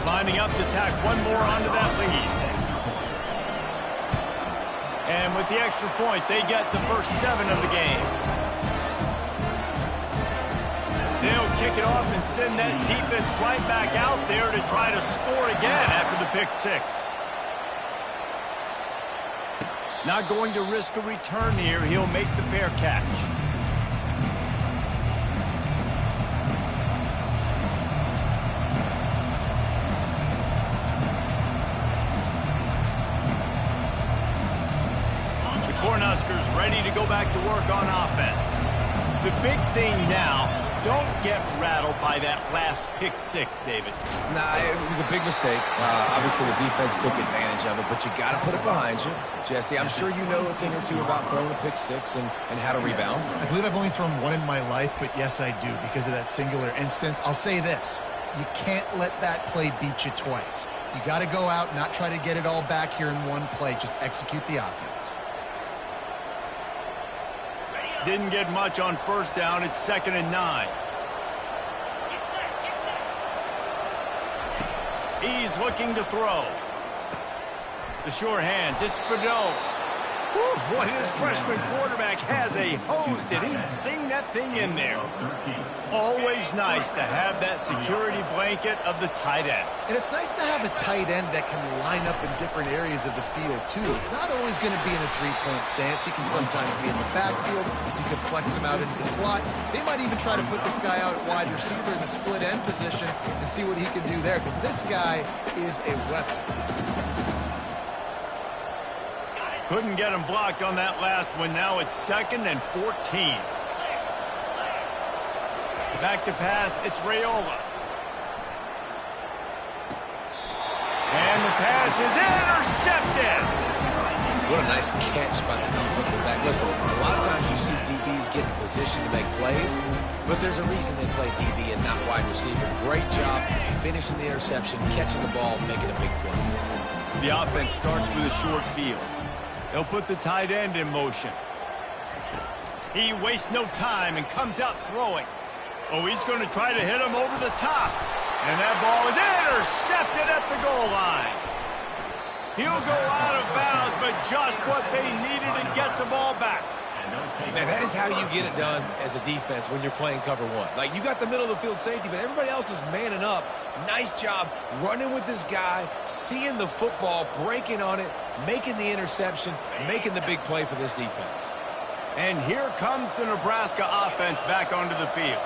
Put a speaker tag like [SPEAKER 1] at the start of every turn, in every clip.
[SPEAKER 1] Lining up to tack one more onto that lead. And with the extra point, they get the first 7 of the game. They'll kick it off and send that defense right back out there to try to score again after the pick 6. Not going to risk a return here. He'll make the fair catch. Cornhuskers ready to go back to work on offense. The big thing now, don't get rattled by that last pick 6, David.
[SPEAKER 2] Nah, it was a big mistake. Obviously, the defense took advantage of it, but you got to put it behind you. Jesse, I'm sure you know a thing or two about throwing a pick 6 and how to rebound.
[SPEAKER 3] I believe I've only thrown one in my life, but yes, I do because of that singular instance. I'll say this. You can't let that play beat you twice. You got to go out, not try to get it all back here in one play. Just execute the offense.
[SPEAKER 1] Didn't get much on first down. It's 2nd and 9. He's looking to throw. The sure hands. It's Fedot. Boy, this freshman quarterback has a hose. Did he sing that thing in there? Always nice to have that security blanket of the tight end.
[SPEAKER 3] And it's nice to have a tight end that can line up in different areas of the field, too. It's not always going to be in a three-point stance. He can sometimes be in the backfield. You can flex him out into the slot. They might even try to put this guy out at wide receiver in the split end position and see what he can do there, because this guy is a weapon.
[SPEAKER 1] Couldn't get him blocked on that last one. Now it's 2nd and 14. Back to pass. It's Raiola. And the pass is intercepted.
[SPEAKER 2] What a nice catch by the defensive back. Listen, a lot of times you see DBs get in position to make plays, but there's a reason they play DB and not wide receiver. Great job finishing the interception, catching the ball, making a big play.
[SPEAKER 1] The offense starts with a short field. They'll put the tight end in motion. He wastes no time and comes out throwing. Oh, he's going to try to hit him over the top. And that ball is intercepted at the goal line. He'll go out of bounds, but just what they needed to get the ball back.
[SPEAKER 2] Man, that is how you get it done as a defense when you're playing cover 1. Like, you got the middle of the field safety, but everybody else is manning up. Nice job running with this guy, seeing the football, breaking on it, making the interception, making the big play for this defense.
[SPEAKER 1] And here comes the Nebraska offense back onto the field.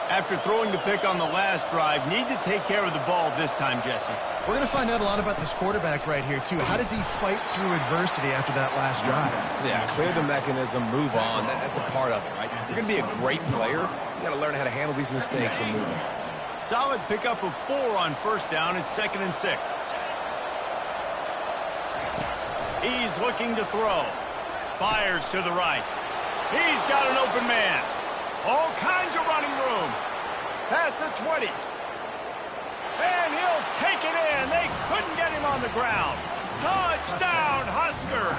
[SPEAKER 1] After throwing the pick on the last drive, need to take care of the ball this time, Jesse.
[SPEAKER 3] We're going to find out a lot about this quarterback right here, too. How does he fight through adversity after that last drive?
[SPEAKER 2] Yeah, clear the mechanism, move on. That's a part of it, right? If you're going to be a great player, you got to learn how to handle these mistakes and move on.
[SPEAKER 1] Solid pickup of 4 on first down. It's 2nd and 6. He's looking to throw. Fires to the right. He's got an open man. All kinds of running room. Past the 20. And he'll take it in. They couldn't get him on the ground. Touchdown, Huskers.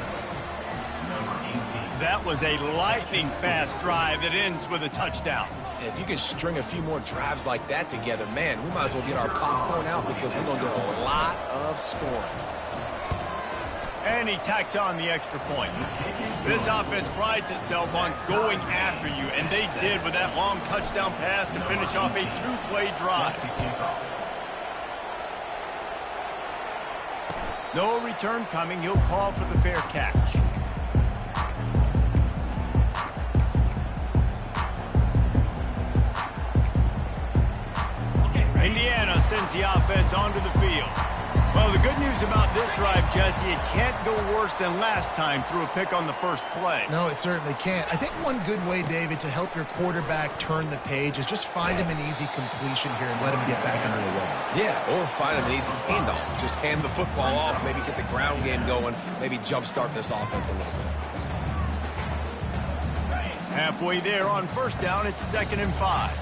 [SPEAKER 1] That was a lightning-fast drive that ends with a touchdown.
[SPEAKER 2] If you can string a few more drives like that together, man, we might as well get our popcorn out because we're going to get a lot of scoring.
[SPEAKER 1] And he tacks on the extra point. This offense prides itself on going after you, and they did with that long touchdown pass to finish off a 2-play drive. No return coming. He'll call for the fair catch. Indiana sends the offense onto the field. Well, the good news about this drive, Jesse, it can't go worse than last time through a pick on the first play.
[SPEAKER 3] No, it certainly can't. I think one good way, David, to help your quarterback turn the page is just find him an easy completion here and let him get back into the rhythm.
[SPEAKER 2] Yeah, or find him an easy handoff. Just hand the football off, maybe get the ground game going, maybe jumpstart this offense a little bit.
[SPEAKER 1] Halfway there on first down, it's 2nd and 5.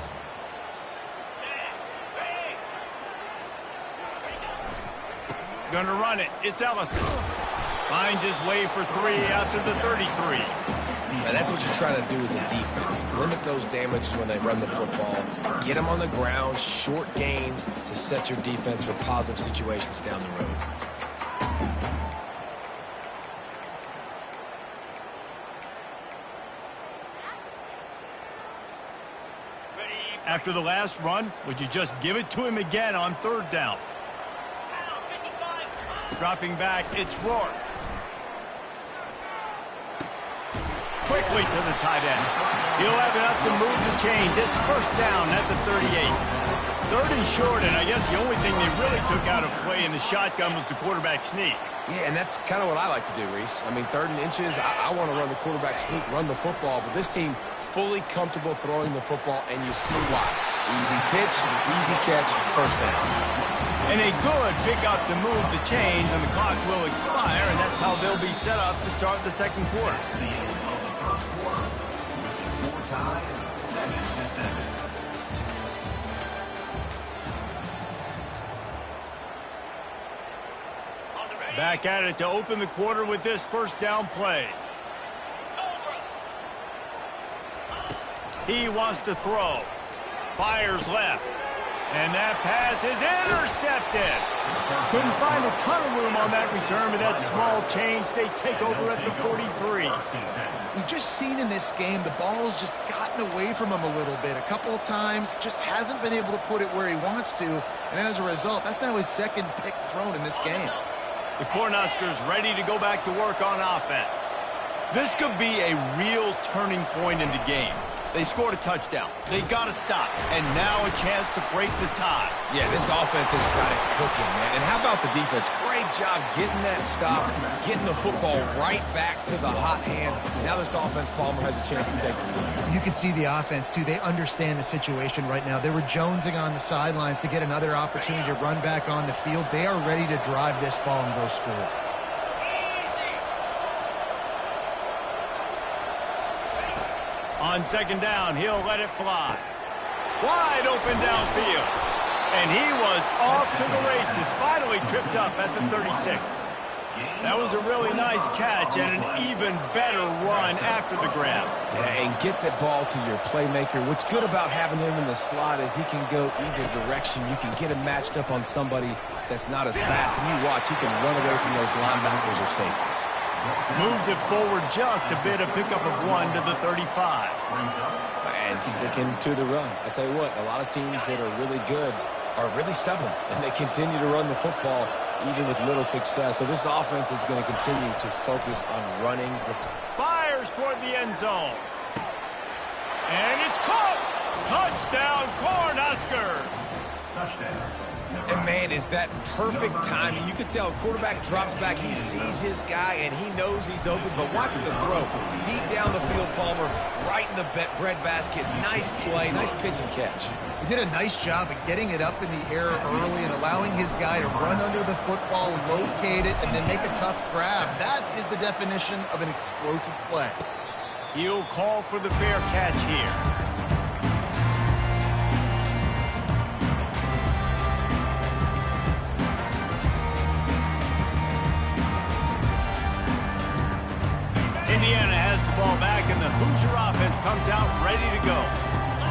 [SPEAKER 1] Gonna run it. It's Ellison. Finds his way for 3 after the 33.
[SPEAKER 2] And that's what you're trying to do as a defense. Limit those damages when they run the football. Get them on the ground, short gains to set your defense for positive situations down the road.
[SPEAKER 1] After the last run, would you just give it to him again on third down? Dropping back, it's Rourke. Quickly to the tight end. He'll have enough to move the chains. It's first down at the 38. Third and short, and I guess the only thing they really took out of play in the shotgun was the quarterback sneak.
[SPEAKER 2] Yeah, and that's kind of what I like to do, Reese. I mean, 3rd and inches, I want to run the quarterback sneak, run the football, but this team fully comfortable throwing the football, and you see why. Easy pitch, easy catch, first down.
[SPEAKER 1] And a good pickup to move the chains, and the clock will expire, and that's how they'll be set up to start the second quarter. Back at it to open the quarter with this first down play. He wants to throw. Fires left. And that pass is intercepted. Couldn't find a ton of room on that return, but that small change, they take over at the 43.
[SPEAKER 3] We've just seen in this game the ball's just gotten away from him a little bit. A couple of times, just hasn't been able to put it where he wants to. And as a result, that's now his second pick thrown in this game.
[SPEAKER 1] The Cornhuskers ready to go back to work on offense. This could be a real turning point in the game. They scored a touchdown. They got to stop. And now a chance to break the tie.
[SPEAKER 2] Yeah, this offense has got it cooking, man. And how about the defense? Great job getting that stop, getting the football right back to the hot hand. Now this offense, Palmer, has a chance to take the lead.
[SPEAKER 3] You can see the offense, too. They understand the situation right now. They were jonesing on the sidelines to get another opportunity to run back on the field. They are ready to drive this ball and go score.
[SPEAKER 1] On second down, he'll let it fly. Wide open downfield. And he was off to the races, finally tripped up at the 36. That was a really nice catch and an even better run after the grab.
[SPEAKER 2] Yeah, and get the ball to your playmaker. What's good about having him in the slot is he can go either direction. You can get him matched up on somebody that's not as fast. And you watch, he can run away from those linebackers or safeties.
[SPEAKER 1] Moves it forward just a bit, a pickup of 1 to the 35.
[SPEAKER 2] And sticking to the run. I tell you what, a lot of teams that are really good are really stubborn, and they continue to run the football even with little success. So this offense is going to continue to focus on running the
[SPEAKER 1] fires toward the end zone. And it's caught! Touchdown, Cornhuskers!
[SPEAKER 2] Touchdown. And, man, is that perfect timing. You can tell quarterback drops back. He sees his guy, and he knows he's open. But watch the throw. Deep down the field, Palmer, right in the breadbasket. Nice play, nice pitch and catch.
[SPEAKER 3] He did a nice job of getting it up in the air early and allowing his guy to run under the football, locate it, and then make a tough grab. That is the definition of an explosive play.
[SPEAKER 1] He'll call for the fair catch here. Indiana has the ball back, and the Hoosier offense comes out ready to go.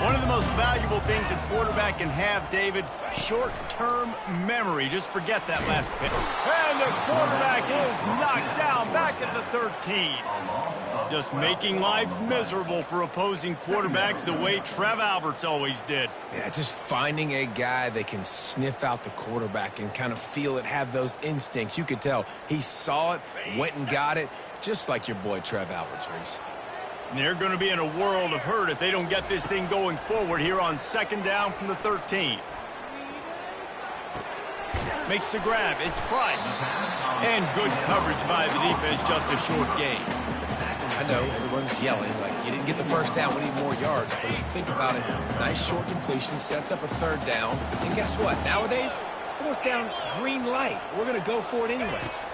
[SPEAKER 1] One of the most valuable things a quarterback can have, David, short-term memory. Just forget that last pitch. And the quarterback is knocked down back at the 13. Just making life miserable for opposing quarterbacks the way Trev Alberts always did.
[SPEAKER 2] Yeah, just finding a guy that can sniff out the quarterback and kind of feel it, have those instincts. You could tell he saw it, went and got it, just like your boy Trev Alberts, Reese.
[SPEAKER 1] And they're going to be in a world of hurt if they don't get this thing going forward here on second down from the 13. Makes the grab. It's Price. And good coverage by the defense, just a short gain.
[SPEAKER 2] I know everyone's yelling like you didn't get the first down, we need more yards. But if you think about it, nice short completion, sets up a third down. And guess what? Nowadays, fourth down, green light. We're going to go for it anyways.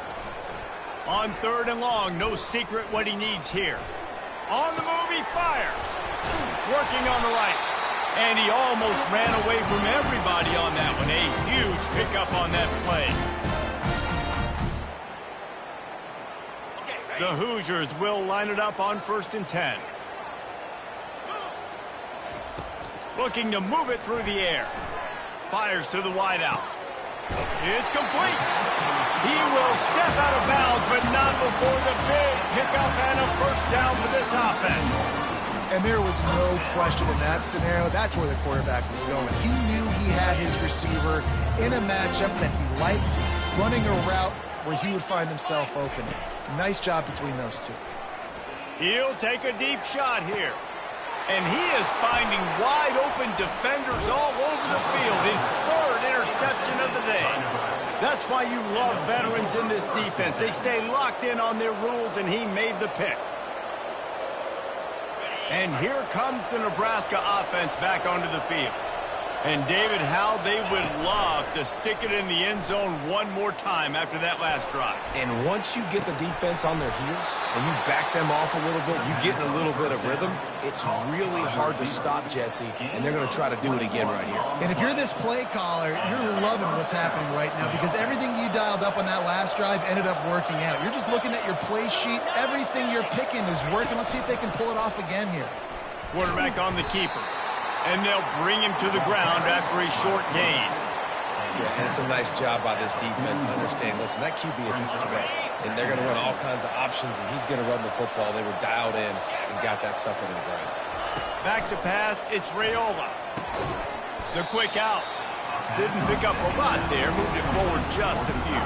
[SPEAKER 1] On third and long, no secret what he needs here. On the move, he fires. Working on the right. And he almost ran away from everybody on that one. A huge pickup on that play. The Hoosiers will line it up on 1st and 10. Looking to move it through the air. Fires to the wideout. It's complete. He will step out of bounds, but not before the big pickup and a first down for this offense.
[SPEAKER 3] And there was no question in that scenario. That's where the quarterback was going. He knew he had his receiver in a matchup that he liked, running a route where he would find himself open. Nice job between those two.
[SPEAKER 1] He'll take a deep shot here. And he is finding wide-open defenders all over the field. His 3rd interception of the day. That's why you love veterans in this defense. They stay locked in on their rules, and he made the pick. And here comes the Nebraska offense back onto the field. And, David, how they would love to stick it in the end zone one more time after that last drive.
[SPEAKER 2] And once you get the defense on their heels and you back them off a little bit, you get in a little bit of rhythm, it's really hard to stop, Jesse, and they're going to try to do it again right here.
[SPEAKER 3] And if you're this play caller, you're loving what's happening right now because everything you dialed up on that last drive ended up working out. You're just looking at your play sheet. Everything you're picking is working. Let's see if they can pull it off again here.
[SPEAKER 1] Quarterback on the keeper. And they'll bring him to the ground after a short gain.
[SPEAKER 2] Yeah, and it's a nice job by this defense. Understand, listen, that QB is a threat. And they're going to run all kinds of options, and he's going to run the football. They were dialed in and got that sucker to the ground.
[SPEAKER 1] Back to pass, it's Raiola. The quick out. Didn't pick up a lot there. Moved it forward just a few.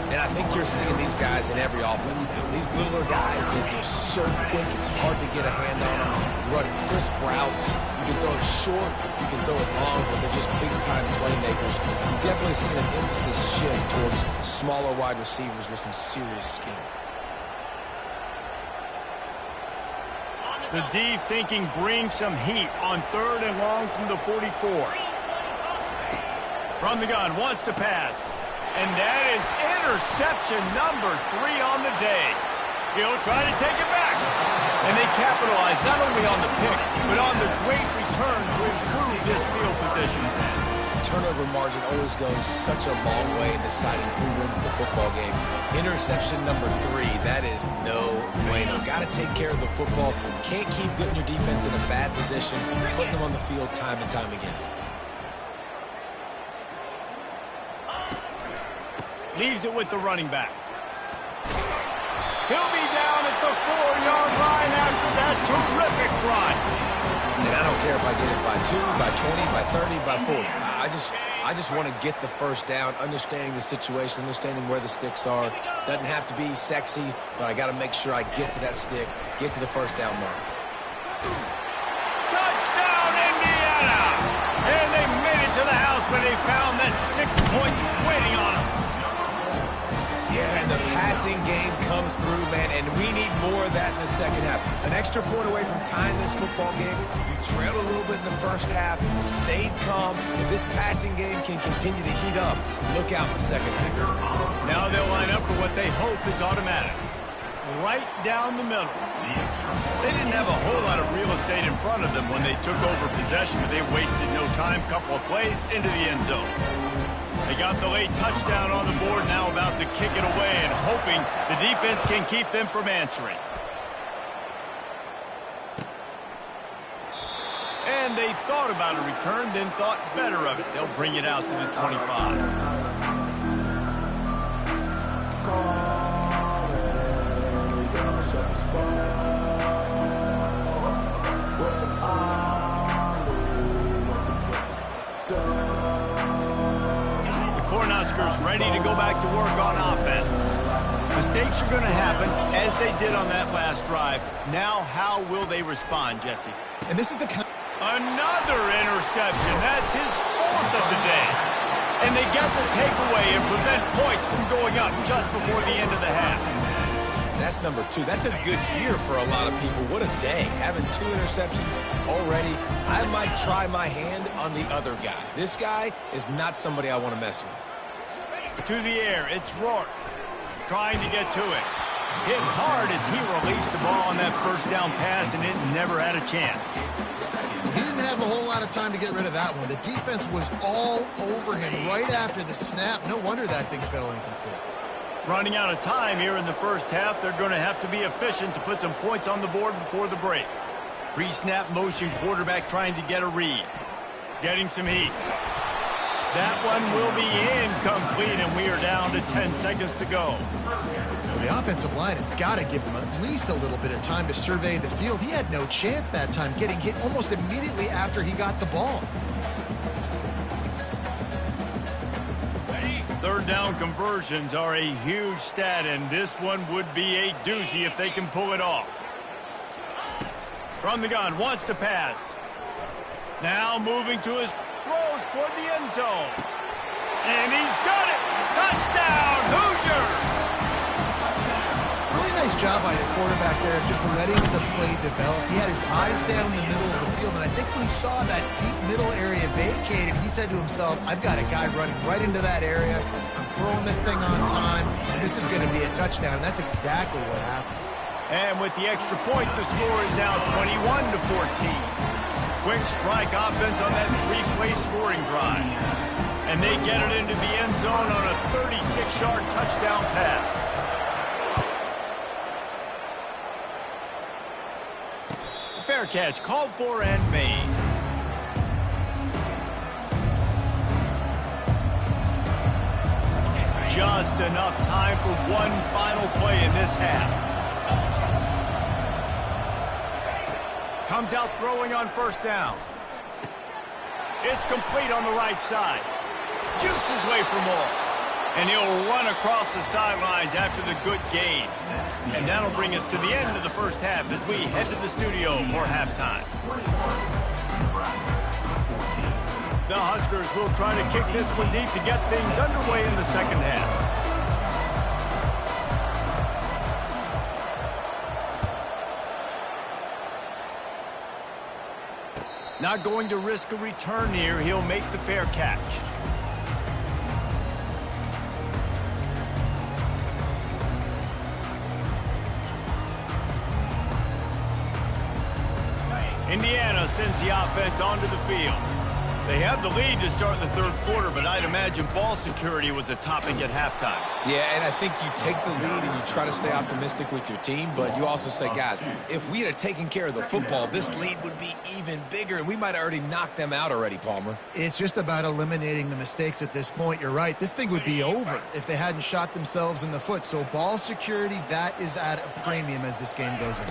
[SPEAKER 2] And I think you're seeing these guys in every offense now. These littler guys, they're so quick, it's hard to get a hand on them. Run crisp routes. You can throw it short, you can throw it long, but they're just big-time playmakers. You've definitely seen an emphasis shift towards smaller wide receivers with some serious skill.
[SPEAKER 1] The D thinking bring some heat on 3rd and long from the 44. From the gun, wants to pass. And that is interception number 3 on the day. He'll try to take it back. And they capitalize not only on the pick, but on the great return to improve this field position.
[SPEAKER 2] Turnover margin always goes such a long way in deciding who wins the football game. Interception number 3, that is no bueno. Got to take care of the football. Can't keep getting your defense in a bad position, putting them on the field time and time again.
[SPEAKER 1] Leaves it with the running back. He'll be down at the 4-yard line after that terrific run.
[SPEAKER 2] And I don't care if I get it by 2, by 20, by 30, by 40. I just want to get the first down, understanding the situation, understanding where the sticks are. Doesn't have to be sexy, but I got to make sure I get to that stick, get to the first down mark.
[SPEAKER 1] Touchdown, Indiana! And they made it to the house when they found that 6 points waiting on them.
[SPEAKER 2] Yeah, and the passing game comes through, man, and we need more of that in the second half. An extra point away from tying this football game. You trailed a little bit in the first half, stayed calm. If this passing game can continue to heat up, look out in the second half.
[SPEAKER 1] Now they'll line up for what they hope is automatic. Right down the middle. They didn't have a whole lot of real estate in front of them when they took over possession, but they wasted no time. Couple of plays into the end zone. They got the late touchdown on the board, now about to kick it away and hoping the defense can keep them from answering. And they thought about a return, then thought better of it. They'll bring it out to the 25. Ready to go back to work on offense. Mistakes are going to happen, as they did on that last drive. Now, how will they respond, Jesse?
[SPEAKER 3] And this is the
[SPEAKER 1] another interception. That's his 4th of the day. And they get the takeaway and prevent points from going up just before the end of the half.
[SPEAKER 2] That's number 2. That's a good year for a lot of people. What a day. Having 2 interceptions already. I might try my hand on the other guy. This guy is not somebody I want to mess with.
[SPEAKER 1] To the air, it's Rourke trying to get to it. Hit hard as he released the ball on that first down pass, and it never had a chance.
[SPEAKER 3] He didn't have a whole lot of time to get rid of that one. The defense was all over him right after the snap. No wonder that thing fell incomplete.
[SPEAKER 1] Running out of time here in the first half, they're going to have to be efficient to put some points on the board before the break. Pre-snap motion quarterback trying to get a read. Getting some heat. That one will be incomplete, and we are down to 10 seconds to go.
[SPEAKER 3] Well, the offensive line has got to give him at least a little bit of time to survey the field. He had no chance that time, getting hit almost immediately after he got the ball.
[SPEAKER 1] Third down conversions are a huge stat, and this one would be a doozy if they can pull it off. From the gun, wants to pass. Now moving to his throws toward the end zone. And he's got it! Touchdown, Hoosiers!
[SPEAKER 3] Really nice job by the quarterback there, just letting the play develop. He had his eyes down the middle of the field, and I think when he saw that deep middle area vacated, he said to himself, I've got a guy running right into that area. I'm throwing this thing on time, and this is going to be a touchdown, and that's exactly what happened.
[SPEAKER 1] And with the extra point, the score is now 21-14. Quick strike offense on that three-play scoring drive. And they get it into the end zone on a 36-yard touchdown pass. Fair catch called for and made. Just enough time for one final play in this half. Comes out throwing on first down. It's complete on the right side. Shoots his way for more. And he'll run across the sidelines after the good gain. And that'll bring us to the end of the first half as we head to the studio for halftime. The Huskers will try to kick this one deep to get things underway in the second half. Not going to risk a return here. He'll make the fair catch. Indiana sends the offense onto the field. They have the lead to start the third quarter, but I'd imagine ball security was a topic at halftime.
[SPEAKER 2] Yeah, and I think you take the lead and you try to stay optimistic with your team, but you also say, guys, if we had taken care of the football, this lead would be even bigger, and we might have already knocked them out already, Palmer.
[SPEAKER 3] It's just about eliminating the mistakes at this point. You're right. This thing would be over if they hadn't shot themselves in the foot. So ball security, that is at a premium as this game goes in.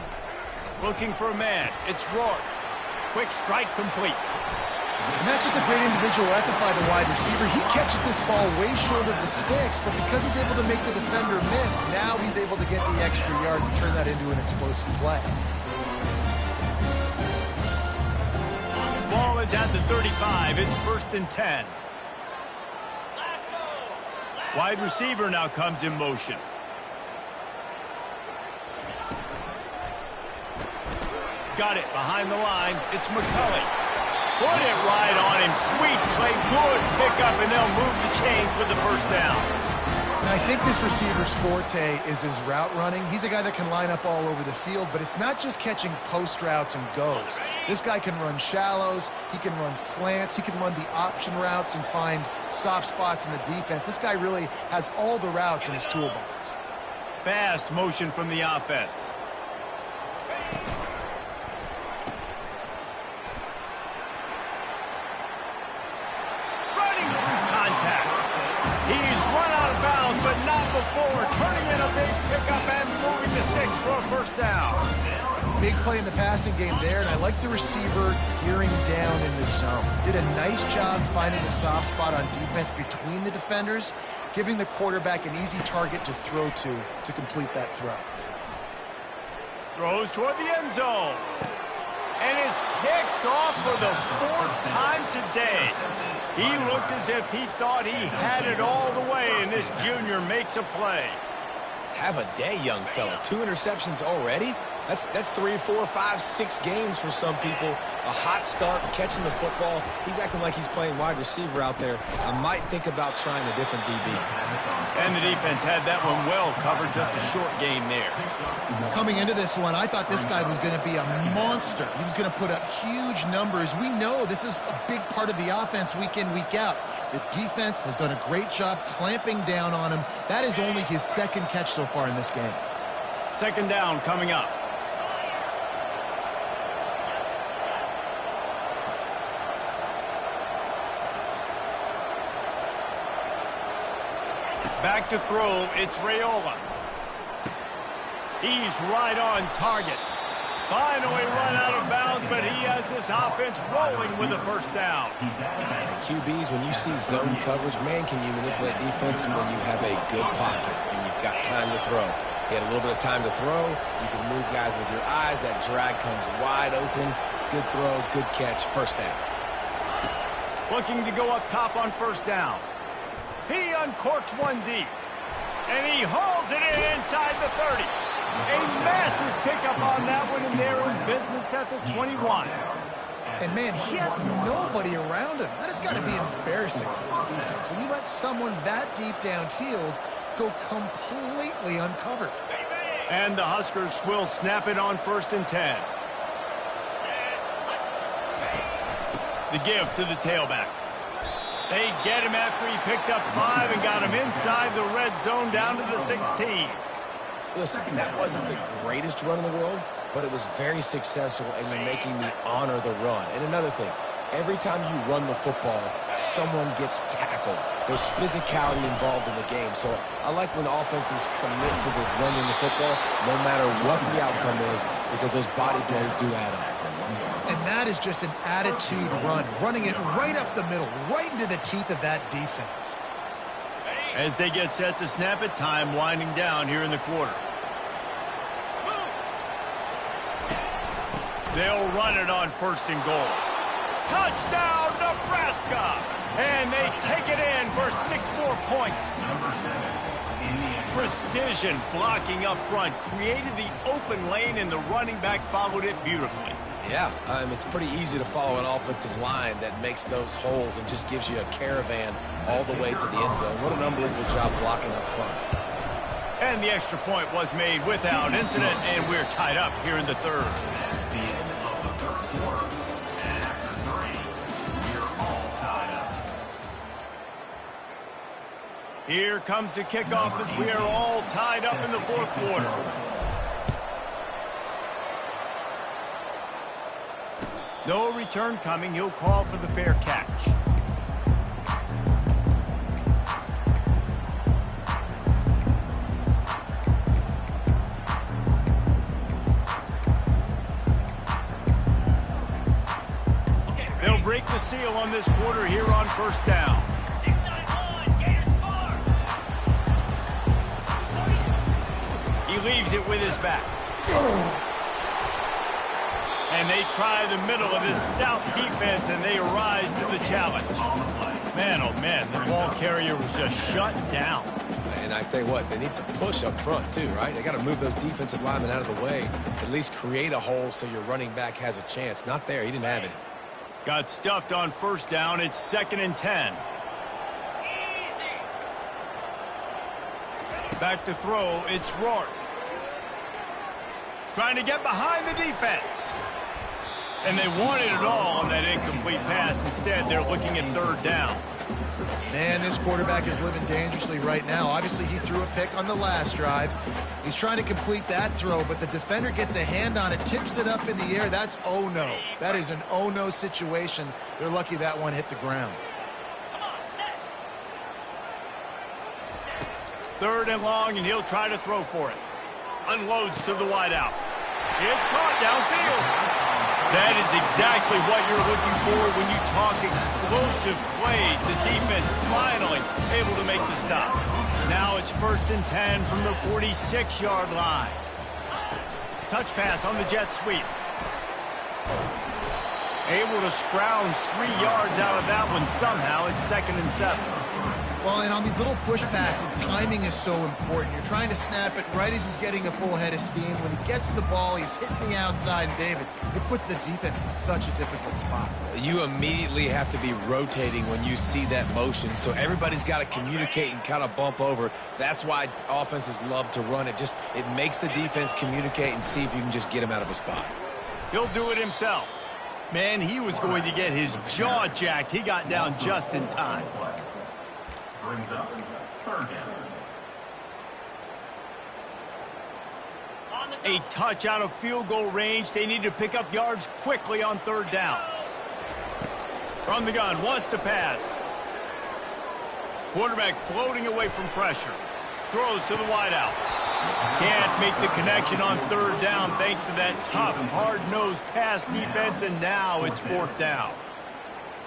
[SPEAKER 1] Looking for a man. It's Rourke. Quick strike complete.
[SPEAKER 3] And that's just a great individual effort by the wide receiver. He catches this ball way short of the sticks, but because he's able to make the defender miss, now he's able to get the extra yards and turn that into an explosive play.
[SPEAKER 1] Ball is at the 35. It's 1st and 10. Wide receiver now comes in motion. Got it behind the line. It's McCulley. Put it right on him. Sweet play. Good pickup, and they'll move the chains with the first down.
[SPEAKER 3] And I think this receiver's forte is his route running. He's a guy that can line up all over the field, but it's not just catching post routes and goes. This guy can run shallows. He can run slants. He can run the option routes and find soft spots in the defense. This guy really has all the routes in his toolbox.
[SPEAKER 1] Fast motion from the offense. He's run out of bounds, but not before. Turning in a big pickup and moving the sticks for a first down.
[SPEAKER 3] Big play in the passing game there, and I like the receiver gearing down in the zone. Did a nice job finding the soft spot on defense between the defenders, giving the quarterback an easy target to throw to complete that throw.
[SPEAKER 1] Throws toward the end zone. And it's picked off for the 4th time today. He looked as if he thought he had it all the way, and this junior makes a play.
[SPEAKER 2] Have a day, young fella. 2 interceptions already? That's 3, 4, 5, 6 games for some people. A hot start, catching the football. He's acting like he's playing wide receiver out there. I might think about trying a different DB.
[SPEAKER 1] And the defense had that one well covered, just a short game there.
[SPEAKER 3] Coming into this one, I thought this guy was going to be a monster. He was going to put up huge numbers. We know this is a big part of the offense week in, week out. The defense has done a great job clamping down on him. That is only his second catch so far in this game.
[SPEAKER 1] Second down coming up. Back to throw, it's Raiola. He's right on target. Finally run out of bounds, but he has this offense rolling with a first down.
[SPEAKER 2] QBs, when you see zone coverage, man, can you manipulate defense when you have a good pocket and you've got time to throw. You had a little bit of time to throw. You can move guys with your eyes. That drag comes wide open. Good throw, good catch, first down.
[SPEAKER 1] Looking to go up top on first down. He uncorks one deep, and he hauls it in inside the 30. A massive pickup on that one, and they're in business at the 21.
[SPEAKER 3] And, man, he had nobody around him. That has got to be embarrassing for this defense. When you let someone that deep downfield go completely uncovered.
[SPEAKER 1] And the Huskers will snap it on 1st and 10. The give to the tailback. They get him after he picked up 5 and got him inside the red zone down to the 16.
[SPEAKER 2] Listen, that wasn't the greatest run in the world, but it was very successful, and you're making me honor the run. And another thing, every time you run the football, someone gets tackled. There's physicality involved in the game. So I like when offenses commit to the running the football, no matter what the outcome is, because those body blows do add up.
[SPEAKER 3] And that is just an attitude run, running it right up the middle, right into the teeth of that defense.
[SPEAKER 1] As they get set to snap it, time winding down here in the quarter. They'll run it on 1st and goal. Touchdown, Nebraska! And they take it in for 6 more points. Precision blocking up front created the open lane, and the running back followed it beautifully.
[SPEAKER 2] Yeah, it's pretty easy to follow an offensive line that makes those holes and just gives you a caravan all the way to the end zone. What an unbelievable job blocking up front.
[SPEAKER 1] And the extra point was made without incident, and we're tied up here in the 3rd.
[SPEAKER 4] The end of the 3rd quarter, and after 3, we're all tied up.
[SPEAKER 1] Here comes the kickoff as we are all tied up in the 4th quarter. No return coming. He'll call for the fair catch. They'll break the seal on this quarter here on 1st down. He leaves it with his back. And they try the middle of this stout defense, and they rise to the challenge. Man, oh man, the ball carrier was just shut down.
[SPEAKER 2] And I tell you what, they need some push up front too, right? They got to move those defensive linemen out of the way, at least create a hole so your running back has a chance. Not there, he didn't have it.
[SPEAKER 1] Got stuffed on 1st down. It's 2nd and 10. Back to throw, it's Rourke. Trying to get behind the defense. And they wanted it all on that incomplete pass. Instead, they're looking at 3rd down.
[SPEAKER 3] Man, this quarterback is living dangerously right now. Obviously, he threw a pick on the last drive. He's trying to complete that throw, but the defender gets a hand on it, tips it up in the air. That's oh no. That is an oh no situation. They're lucky that one hit the ground.
[SPEAKER 1] 3rd and long, and he'll try to throw for it. Unloads to the wideout. It's caught downfield. That is exactly what you're looking for when you talk explosive plays. The defense finally able to make the stop. Now it's 1st and 10 from the 46-yard line. Touch pass on the jet sweep. Able to scrounge 3 yards out of that one somehow. It's 2nd and 7.
[SPEAKER 3] Well, and on these little push passes, timing is so important. You're trying to snap it right as he's getting a full head of steam. When he gets the ball, he's hitting the outside, David. It puts the defense in such a difficult spot.
[SPEAKER 2] You immediately have to be rotating when you see that motion, so everybody's got to communicate and kind of bump over. That's why offenses love to run it. It makes the defense communicate and see if you can just get him out of a spot.
[SPEAKER 1] He'll do it himself. Man, he was going to get his jaw jacked. He got down just in time.
[SPEAKER 4] Brings up third down.
[SPEAKER 1] A touch out of field goal range. They need to pick up yards quickly on third down. From the gun, wants to pass. Quarterback floating away from pressure. Throws to the wideout. Can't make the connection on third down thanks to that tough, hard-nosed pass defense, and now it's fourth down.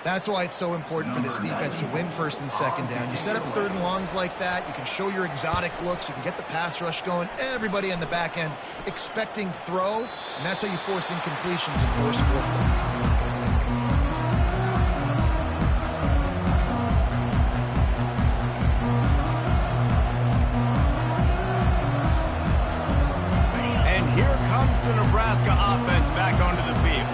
[SPEAKER 3] That's why it's so important for this defense to win first and second down. You set up third and longs like that, you can show your exotic looks, you can get the pass rush going, everybody on the back end expecting throw, and that's how you force incompletions and force fourth downs.
[SPEAKER 1] The Nebraska offense back onto the field.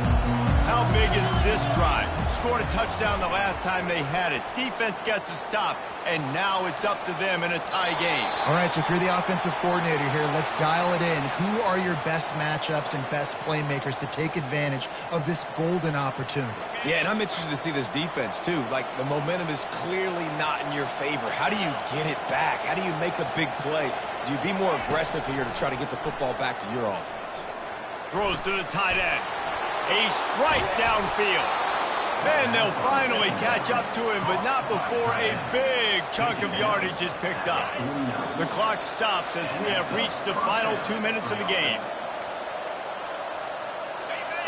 [SPEAKER 1] How big is this drive? Scored a touchdown the last time they had it. Defense gets a stop, and now it's up to them in a tie game.
[SPEAKER 3] All right, so if you're the offensive coordinator here, let's dial it in. Who are your best matchups and best playmakers to take advantage of this golden opportunity?
[SPEAKER 2] Yeah, and I'm interested to see this defense, too. Like, the momentum is clearly not in your favor. How do you get it back? How do you make a big play? Do you be more aggressive here to try to get the football back to your offense?
[SPEAKER 1] Throws to the tight end. A strike downfield. Then they'll finally catch up to him, but not before a big chunk of yardage is picked up. The clock stops as we have reached the final 2 minutes of the game.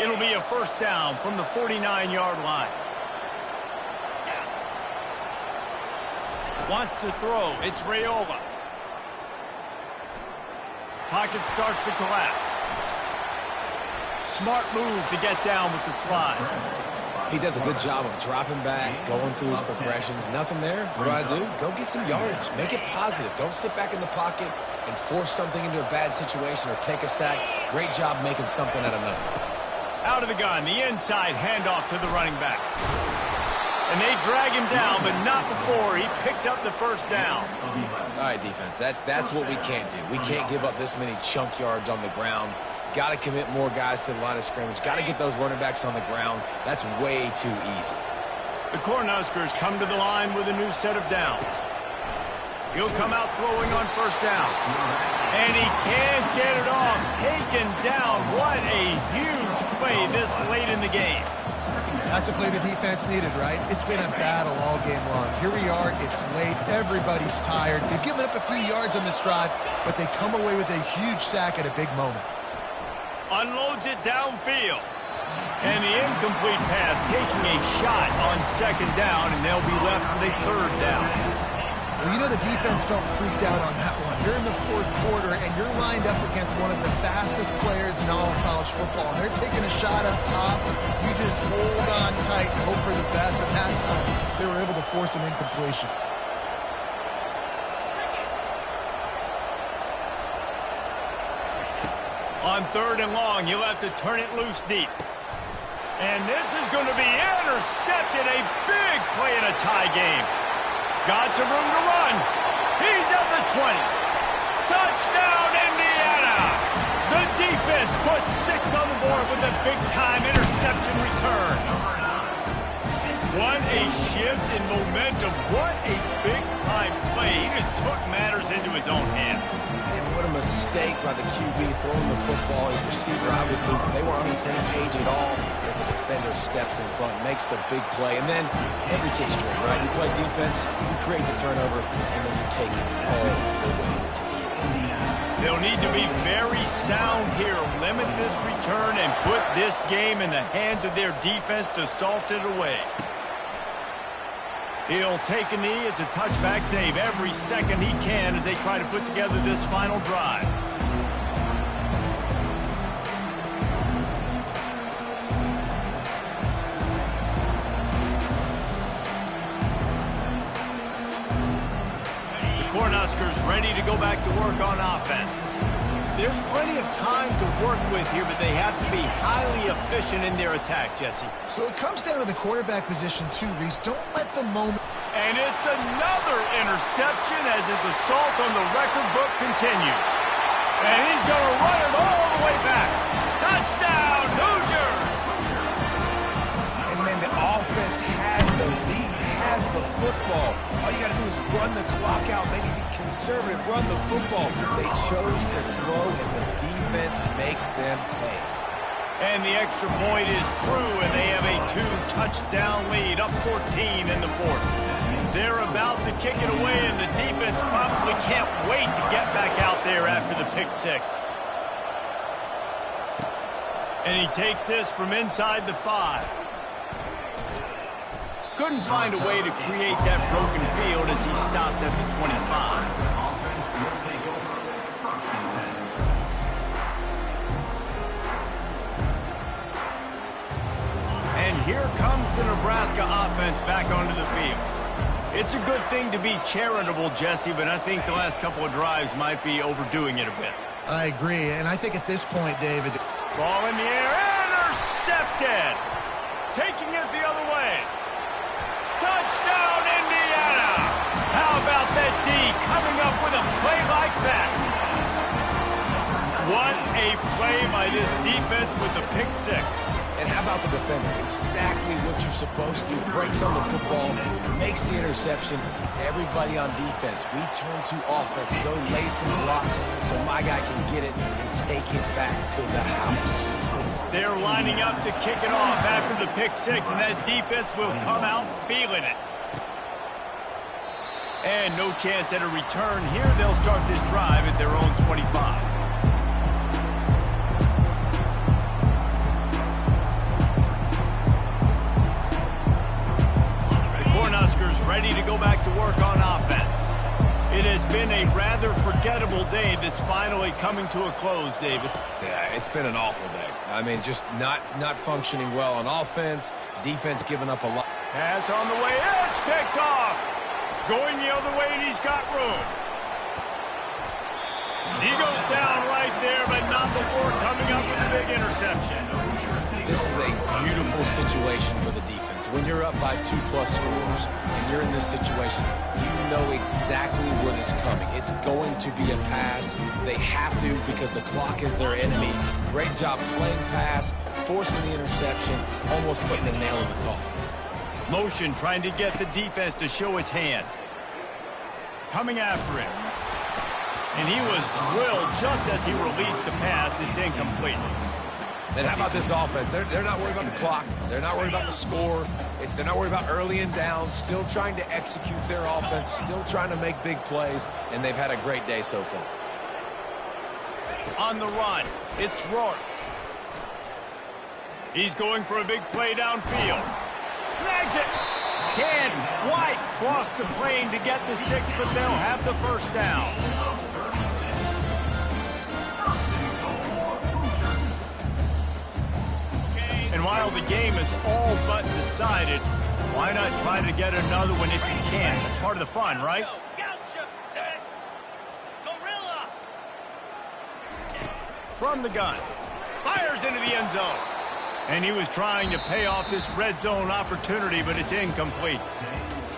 [SPEAKER 1] It'll be a first down from the 49-yard line. Wants to throw. It's Raiola. Pocket starts to collapse. Smart move to get down with the slide.
[SPEAKER 2] He does a good job of dropping back, going through his progressions. Nothing there. What do? Go get some yardage. Make it positive. Don't sit back in the pocket and force something into a bad situation or take a sack. Great job making something out of nothing.
[SPEAKER 1] Out of the gun, the inside handoff to the running back. And they drag him down, but not before he picks up the first down.
[SPEAKER 2] All right, defense, that's what we can't do. We can't give up this many chunk yards on the ground. Got to commit more guys to the line of scrimmage. Got to get those running backs on the ground. That's way too easy.
[SPEAKER 1] The Cornhuskers come to the line with a new set of downs. He'll come out throwing on first down. And he can't get it off. Taken down. What a huge play this late in the game.
[SPEAKER 3] That's a play the defense needed, right? It's been a battle all game long. Here we are. It's late. Everybody's tired. They've given up a few yards on this drive, but they come away with a huge sack at a big moment.
[SPEAKER 1] Unloads it downfield. And the incomplete pass taking a shot on second down, and they'll be left with a third down.
[SPEAKER 3] Well, you know the defense felt freaked out on that one. You're in the fourth quarter, and you're lined up against one of the fastest players in all of college football. And they're taking a shot up top. You just hold on tight and hope for the best. And that time, they were able to force an incompletion.
[SPEAKER 1] On third and long, you'll have to turn it loose deep. And this is going to be intercepted. A big play in a tie game. Got some room to run. He's at the 20. Touchdown, Indiana! The defense puts 6 on the board with a big-time interception return. What a shift in momentum. What a big-time play. He just took matters into his own hands.
[SPEAKER 2] What a mistake by the QB throwing the football. His receiver, obviously, they weren't on the same page at all. But the defender steps in front, makes the big play, and then every kid's dream, right? You play defense, you create the turnover, and then you take it all the way to the inside.
[SPEAKER 1] They'll need to be very sound here. Limit this return and put this game in the hands of their defense to salt it away. He'll take a knee. It's a touchback save every second he can as they try to put together this final drive. Cornhuskers ready to go back to work on offense. There's plenty of time to work with here, but they have to be highly efficient in their attack, Jesse.
[SPEAKER 3] So it comes down to the quarterback position too, Reese. Don't let the moment...
[SPEAKER 1] And it's another interception as his assault on the record book continues. And he's going to run it all the way back. Touchdown, Hoosiers!
[SPEAKER 2] And man, the offense has the lead, has the football. All you got to do is run the clock out, maybe be conservative, run the football. They chose to throw, and the defense makes them pay.
[SPEAKER 1] And the extra point is true, and they have a 2-touchdown lead, up 14 in the fourth. They're about to kick it away, and the defense probably can't wait to get back out there after the pick six. And he takes this from inside the 5. Couldn't find a way to create that broken field as he stopped at the 25. And here comes the Nebraska offense back onto the field. It's a good thing to be charitable, Jesse, but I think the last couple of drives might be overdoing it a bit.
[SPEAKER 3] I agree, and I think at this point, David...
[SPEAKER 1] Ball in the air, intercepted! Taking it the other way. Touchdown, Indiana! How about that D coming up with a play like that? What a play by this defense with the pick six.
[SPEAKER 2] And how about the defender? Exactly what you're supposed to. Breaks on the football, makes the interception. Everybody on defense, we turn to offense. Go lay some blocks so my guy can get it and take it back to the house.
[SPEAKER 1] They're lining up to kick it off after the pick six, and that defense will come out feeling it. And no chance at a return here. They'll start this drive at their own 25. Ready to go back to work on offense. It has been a rather forgettable day that's finally coming to a close, David.
[SPEAKER 2] Yeah, it's been an awful day. I mean, just not functioning well on offense. Defense giving up a lot.
[SPEAKER 1] Pass on the way. It's picked off. Going the other way, and he's got room. He goes down right there, but not before coming up with a big interception.
[SPEAKER 2] This is a beautiful situation for the defense. When you're up by 2+ scores and you're in this situation, you know exactly what is coming. It's going to be a pass. They have to because the clock is their enemy. Great job playing pass, forcing the interception, almost putting the nail in the coffin.
[SPEAKER 1] Motion trying to get the defense to show his hand. Coming after him. And he was drilled just as he released the pass. It's incomplete.
[SPEAKER 2] And how about this offense? They're not worried about the clock. They're not worried about the score. They're not worried about early and down. Still trying to execute their offense. Still trying to make big plays. And they've had a great day so far.
[SPEAKER 1] On the run, it's Rourke. He's going for a big play downfield. Snags it. Can White cross the plane to get the 6, but they'll have the first down. And while the game is all but decided, why not try to get another one if you can? It's part of the fun, right? From the gun. Fires into the end zone. And he was trying to pay off this red zone opportunity, but it's incomplete.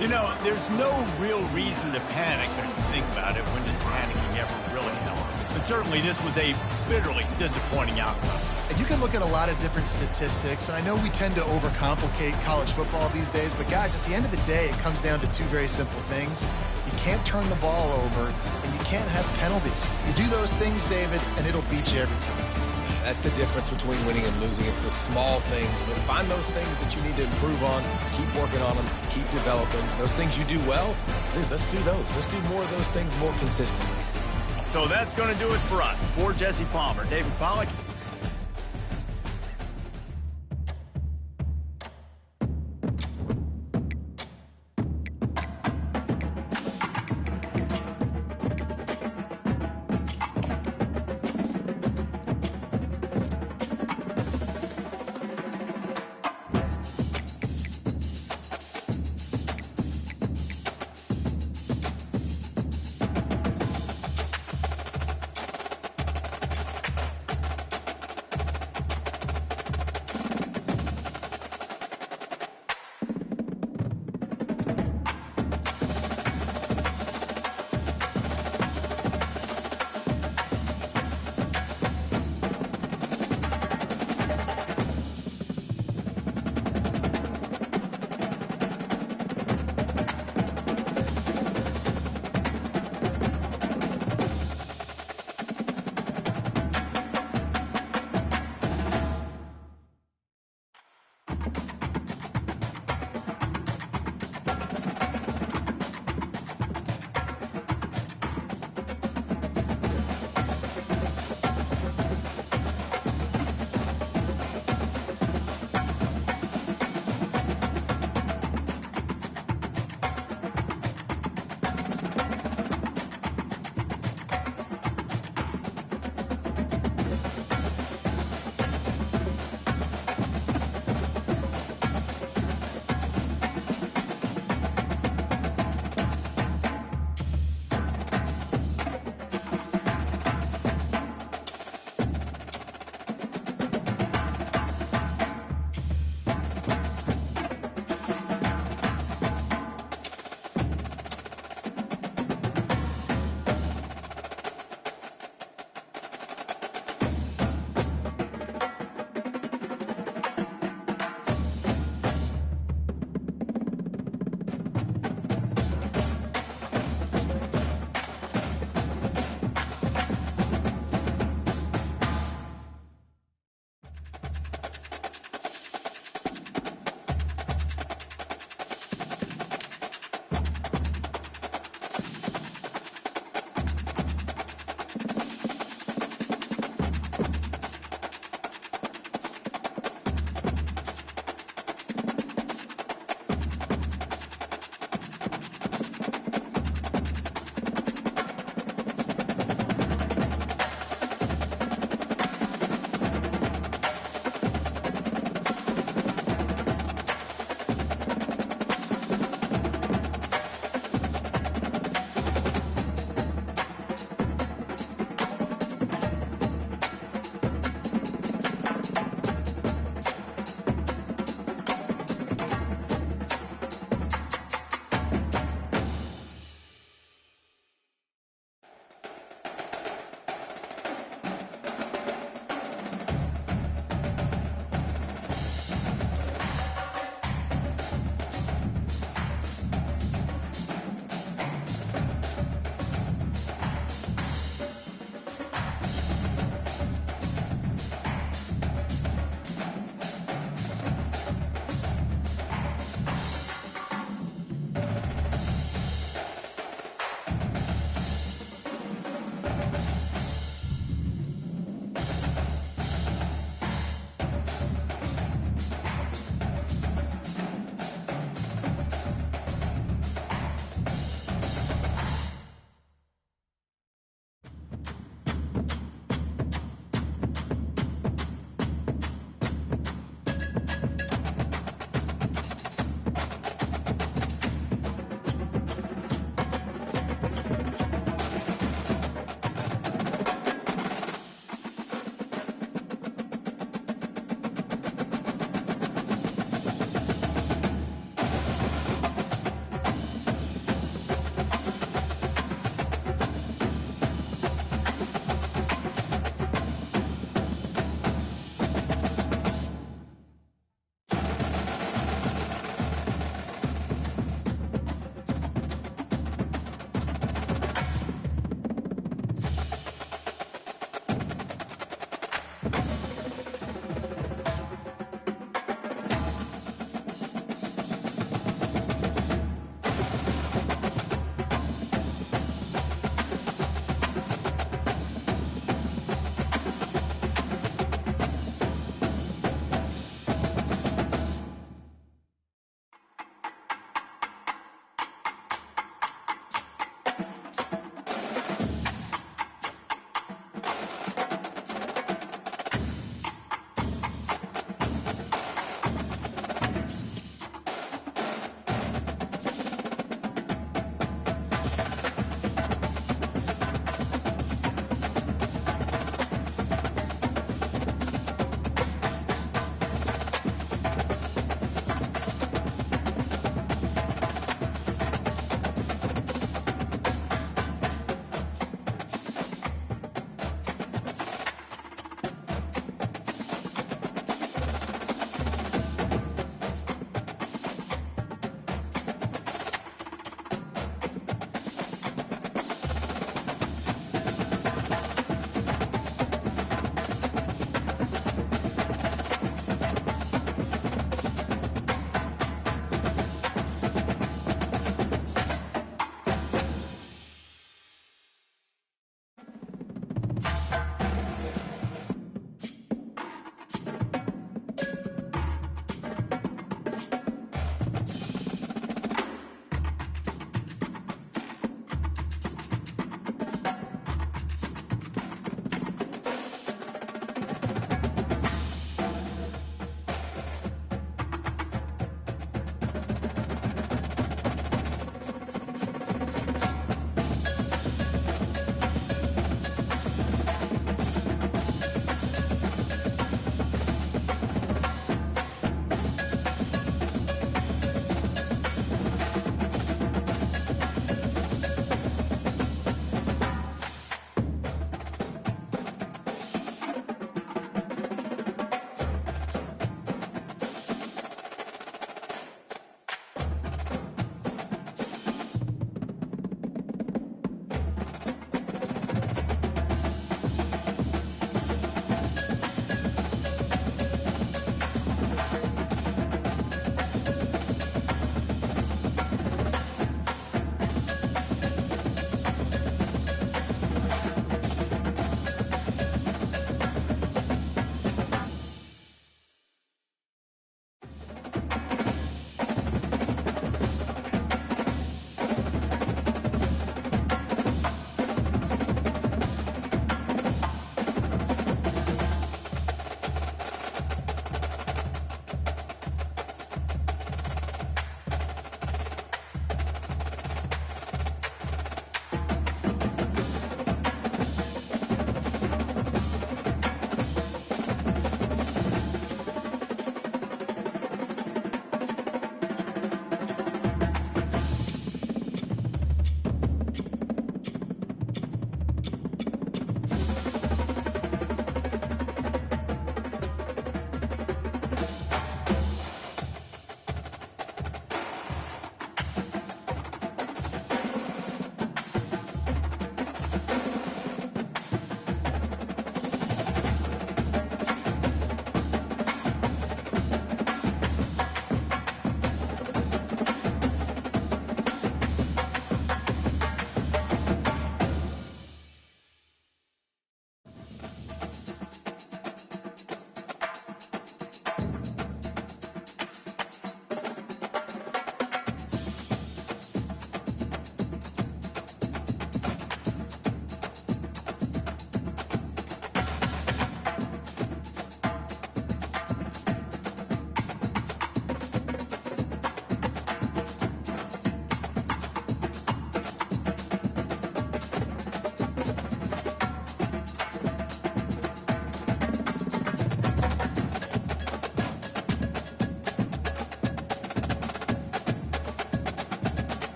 [SPEAKER 1] You know, there's no real reason to panic when you think about it. When does panicking ever really help? But certainly this was a bitterly disappointing outcome.
[SPEAKER 3] And you can look at a lot of different statistics, and I know we tend to overcomplicate college football these days, but guys, at the end of the day, it comes down to two very simple things. You can't turn the ball over, and you can't have penalties. You do those things, David, and it'll beat you every time.
[SPEAKER 2] That's the difference between winning and losing. It's the small things, but find those things that you need to improve on, keep working on them, keep developing. Those things you do well, dude, let's do those. Let's do more of those things more consistently.
[SPEAKER 1] So that's going to do it for us. For Jesse Palmer, David Pollack,